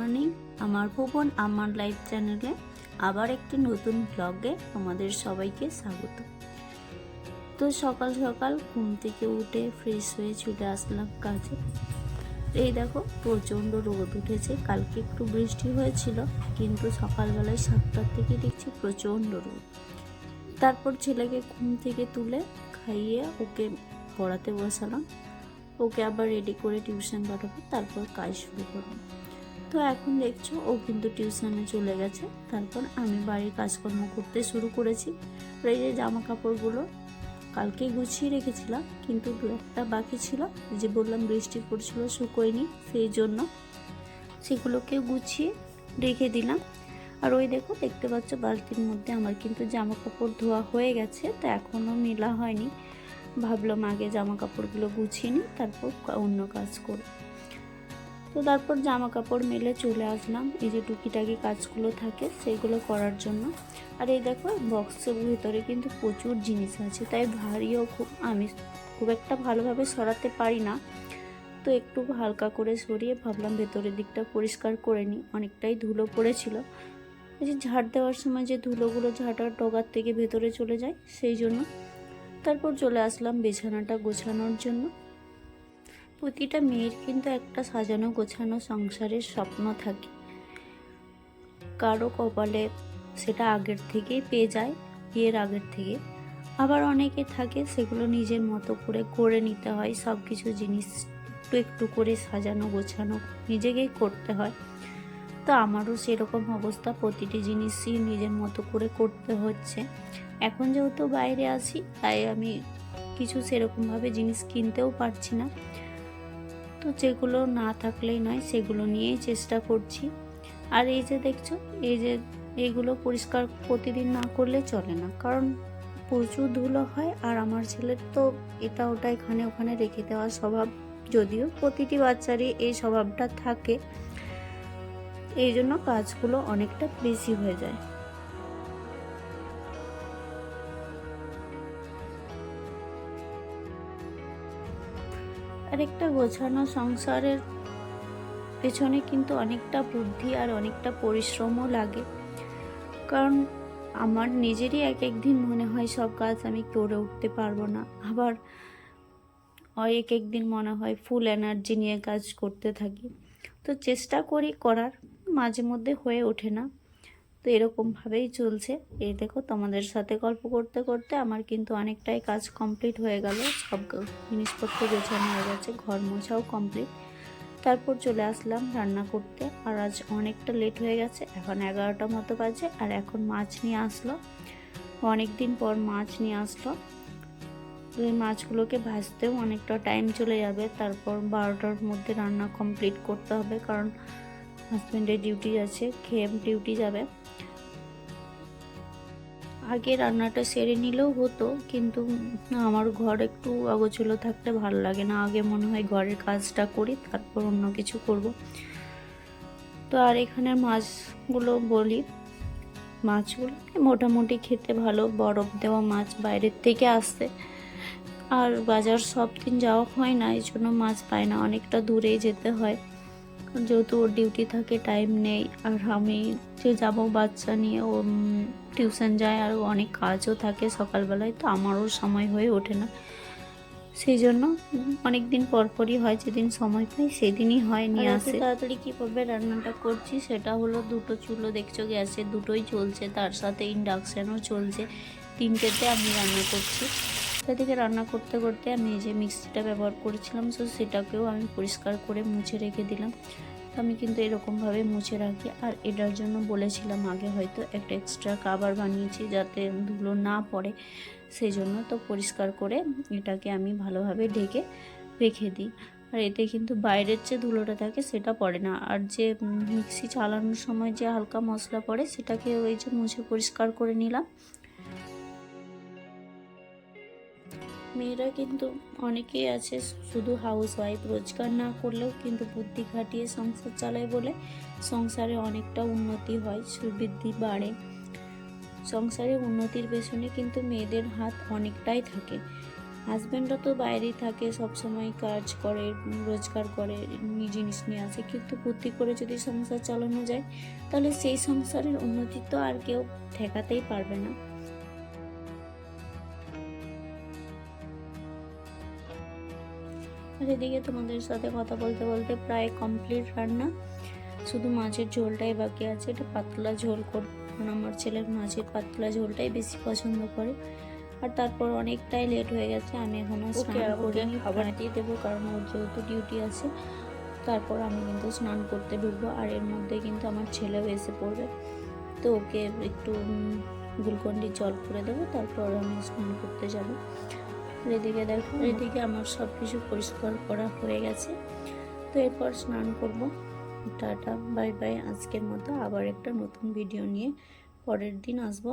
Morning. আমার ভুবন আমার life চ্যানেলে আবার একটি নতুন ব্লগে তোমাদের সবাইকে স্বাগত। তো সকাল সকাল ঘুম থেকে উঠে ফ্রেশ হয়ে চলে আসলাম কাজে। এই দেখো প্রচণ্ড রোদ উঠেছে, কালকে একটু বৃষ্টি হয়েছিল, কিন্তু সকালবেলায় 7টার থেকে দেখছি প্রচণ্ড রোদ। তারপর ছেলেকে ঘুম থেকে তুলে খাইয়ে ওকে পড়াতে বসালাম, ওকে আবার রেডি করে টিউশন পাঠাবো, তারপর কাজ শুরু করবো। তো এখন দেখছো ও কিন্তু টিউশনে চলে গেছে। তারপর আমি বাড়ির কাজকর্ম করতে শুরু করেছি। এই যে জামা কাপড়গুলো কালকে গুছিয়ে রেখেছিলাম, কিন্তু দু একটা বাকি ছিল, যে বললাম বৃষ্টি পড়ছিল শুকোয়নি, সেই জন্য সেগুলোকে গুছিয়ে রেখে দিলাম। আর ওই দেখো দেখতে পাচ্ছ বালতির মধ্যে আমার কিন্তু জামা কাপড় ধোয়া হয়ে গেছে, তো এখনও মেলা হয়নি। ভাবলাম আগে জামা কাপড়গুলো গুছিয়ে নিই, তারপর অন্য কাজ করব। তো তারপর জামা কাপড় মেলে চলে আসলাম এই যে টুকিটাকি কাজগুলো থাকে সেইগুলো করার জন্য। আর এই দেখো বক্সের ভিতরে কিন্তু প্রচুর জিনিস আছে, তাই ভারীও আমি খুব একটা ভালোভাবে সরাতে পারি না, তো একটু হালকা করে সরিয়ে ভাবলাম ভেতরের দিকটা পরিষ্কার করে নিই। অনেকটাই ধুলো পড়েছিল, এই যে ঝাড় দেওয়ার সময় যে ধুলোগুলো ঝাঁটার ডগার থেকে ভেতরে চলে যায় সেই জন্য। তারপর চলে আসলাম বিছানাটা গোছানোর জন্য। প্রতিটা মেয়ের কিন্তু একটা সাজানো গোছানো সংসারের স্বপ্ন থাকে, কারো কপালে সেটা আগের থেকেই পেয়ে যায়, বিয়ের আগের থেকে। আবার অনেকে থাকে সেগুলো নিজের মতো করে করে নিতে হয়, সব কিছু জিনিস একটু একটু করে সাজানো গোছানো নিজেকেই করতে হয়। তো আমারও সেরকম অবস্থা, প্রতিটি জিনিসই নিজের মতো করে করতে হচ্ছে। এখন যেহেতু বাইরে আছি তাই আমি কিছু সেরকমভাবে জিনিস কিনতেও পারছি না, তো যেগুলো না থাকলেই নয় সেগুলো নিয়েই চেষ্টা করছি। আর এই যে দেখছো এই যে এগুলো পরিষ্কার প্রতিদিন না করলে চলে না, কারণ প্রচুর ধুলো হয়। আর আমার ছেলের তো এটা ওটা এখানে ওখানে রেখে দেওয়ার স্বভাব, যদিও প্রতিটি বাচ্চারই এই স্বভাবটা থাকে, এই জন্য কাজগুলো অনেকটা বেশি হয়ে যায়। আর একটা গোছানো সংসারের পেছনে কিন্তু অনেকটা বুদ্ধি আর অনেকটা পরিশ্রমও লাগে, কারণ আমার নিজেরই এক একদিন মনে হয় সব কাজ আমি করে উঠতে পারবো না, আবার এক একদিন মনে হয় ফুল এনার্জি নিয়ে কাজ করতে থাকি। তো চেষ্টা করি করার, মাঝে মধ্যে হয়ে ওঠে না। তো এরকমভাবেই চলছে। এই দেখো তোমাদের সাথে গল্প করতে করতে আমার কিন্তু অনেকটাই কাজ কমপ্লিট হয়ে গেল, সব জিনিসপত্র গোছানো হয়ে গেছে, ঘর মোছাও কমপ্লিট। তারপর চলে আসলাম রান্না করতে। আর আজ অনেকটা লেট হয়ে গেছে, এখন 11টা মতো বাজে। আর এখন মাছ নিয়ে আসলো, অনেক দিন পর মাছ নিয়ে আসলো। তো এই মাছগুলোকে ভাজতেও অনেকটা টাইম চলে যাবে, তারপর 12টার মধ্যে রান্না কমপ্লিট করতে হবে, কারণ হাজব্যান্ডের ডিউটি আছে, খেয়ে ডিউটি যাবে। আগে রান্নাটা সেরে নিলেও হতো, কিন্তু আমার ঘর একটু অগোছালো থাকতে ভালো লাগে না, আগে মনে হয় ঘরের কাজটা করি তারপর অন্য কিছু করব। তো আর এখানে মাছগুলো বলি, মাছগুলো মোটামুটি খেতে ভালো, বরফ দেওয়া মাছ বাইরের থেকে আসছে। আর বাজার সব দিন যাওয়া হয় না, এই জন্য মাছ পায় না, অনেকটা দূরেই যেতে হয়, যেহেতু ওর ডিউটি থাকে টাইম নেই। আর আমি যে যাব বাচ্চা নিয়ে, ও টিউশন যায়, আর অনেক কাজও থাকে সকালবেলায়, তো আমারও সময় হয়ে ওঠে না, সেই জন্য অনেক দিন পরপরই হয়, যেদিন সময় পাই সেদিনই হয় নিয়ে আসে। তাড়াতাড়ি কীভাবে রান্নাটা করছি সেটা হলো, দুটো চুলো দেখছো গ্যাসে দুটোই চলছে, তার সাথে ইন্ডাকশানও চলছে, তিনটেতে আমি রান্না করছি। সেদিকে রান্না করতে করতে আমি যে মিক্সিটা ব্যবহার করেছিলাম, তো সেটাকেও আমি পরিষ্কার করে মুছে রেখে দিলাম। আমি কিন্তু এরকমভাবে মুছে রাখি। আর এটার জন্য বলেছিলাম আগে, হয়তো একটা এক্সট্রা কভার বানিয়েছি যাতে ধুলো না পড়ে, সেই জন্য তো পরিষ্কার করে এটাকে আমি ভালোভাবে ঢেকে রেখে দিই। আর এতে কিন্তু বাইরের যে ধুলোটা থাকে সেটা পড়ে না, আর যে মিক্সি চালানোর সময় যে হালকা মশলা পড়ে সেটাকে ওই যে মুছে পরিষ্কার করে নিলাম। মেয়েরা কিন্তু অনেকেই আছে শুধু হাউস ওয়াইফ, রোজগার না করলেও কিন্তু বুদ্ধি খাটিয়ে সংসার চালায় বলে সংসারে অনেকটা উন্নতি হয়, সুবৃদ্ধি বাড়ে। সংসারে উন্নতির পেছনে কিন্তু মেয়েদের হাত অনেকটাই থাকে। হাজব্যান্ডরা তো বাইরেই থাকে, সবসময় কাজ করে, রোজগার করে, জিনিস নিয়ে আসে, কিন্তু বুদ্ধি করে যদি সংসার চালানো যায় তাহলে সেই সংসারের উন্নতি তো আর কেউ ঠেকাতেই পারবে না। আর এদিকে তোমাদের সাথে কথা বলতে বলতে প্রায় কমপ্লিট রান্না, শুধু মাছের ঝোলটাই বাকি আছে। এটা পাতলা ঝোল করব, কারণ আমার ছেলের মাছের পাতলা ঝোলটাই বেশি পছন্দ করে। আর তারপর অনেকটাই লেট হয়ে গেছে, আমি এখনও স্নান করিনি, খাবার দিয়ে দেবো, কারণ ওর যেহেতু ডিউটি আছে। তারপর আমি কিন্তু স্নান করতে ঢুকবো, আর এর মধ্যে কিন্তু আমার ছেলেও এসে পড়বে, তো ওকে একটু গ্লুকন্ডির জল করে দেবো, তারপর আমি স্নান করতে যাব। এদিকে দেখো, এদিকে আমার সব কিছু পরিষ্কার করা হয়ে গেছে, তো এরপর স্নান করব। Tata, bye bye. আজকের মতো আবার একটা নতুন ভিডিও নিয়ে পরের দিন আসবো।